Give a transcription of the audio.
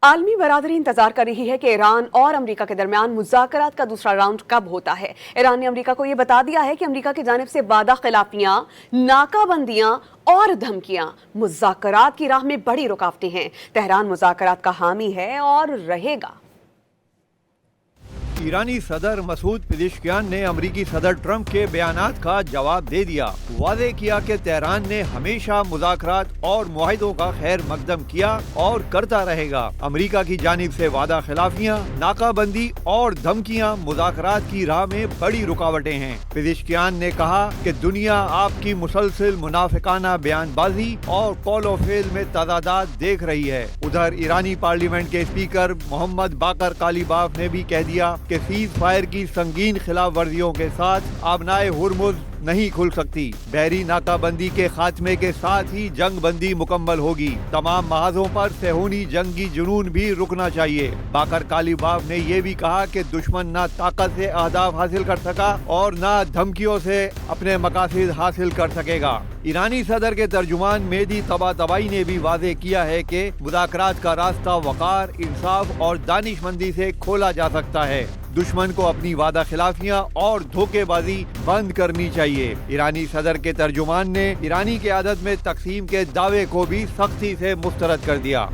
عالمی برادری انتظار کر رہی ہے کہ ایران اور امریکہ کے درمیان مذاکرات کا دوسرا راؤنڈ کب ہوتا ہے۔ ایران نے امریکہ کو یہ بتا دیا ہے کہ امریکہ کی جانب سے وعدہ خلافیاں، ناکہ بندیاں اور دھمکیاں مذاکرات کی راہ میں بڑی رکاوٹیں ہیں۔ تہران مذاکرات کا حامی ہے اور رہے گا۔ ایرانی صدر مسعود پزشکیان نے امریکی صدر ٹرمپ کے بیانات کا جواب دے دیا۔ واضح کیا کہ تہران نے ہمیشہ مذاکرات اور معاہدوں کا خیر مقدم کیا اور کرتا رہے گا۔ امریکہ کی جانب سے وعدہ خلافیاں، ناکہ بندی اور دھمکیاں مذاکرات کی راہ میں بڑی رکاوٹیں ہیں۔ پزشکیان نے کہا کہ دنیا آپ کی مسلسل منافقانہ بیان بازی اور قول و فعل میں تضادات دیکھ رہی ہے۔ ادھر ایرانی پارلیمنٹ کے اسپیکر محمد باقر قالیباف نے بھی کہہ دیا کہ سیز فائر کی سنگین خلاف ورزیوں کے ساتھ آبنائے ہرمز نہیں کھل سکتی۔ بحری ناکہ بندی کے خاتمے کے ساتھ ہی جنگ بندی مکمل ہوگی۔ تمام محاذوں پر صہیونی جنگی جنون بھی رکنا چاہیے۔ باقر قالیباف نے یہ بھی کہا کہ دشمن نہ طاقت سے اہداف حاصل کر سکا اور نہ دھمکیوں سے اپنے مقاصد حاصل کر سکے گا۔ ایرانی صدر کے ترجمان مہدی طباطبائی نے بھی واضح کیا ہے کہ مذاکرات کا راستہ وقار، انصاف اور دانش مندی سے کھولا جا سکتا ہے۔ دشمن کو اپنی وعدہ خلافیاں اور دھوکے بازی بند کرنی چاہیے۔ ایرانی صدر کے ترجمان نے ایرانی قیادت میں تقسیم کے دعوے کو بھی سختی سے مسترد کر دیا۔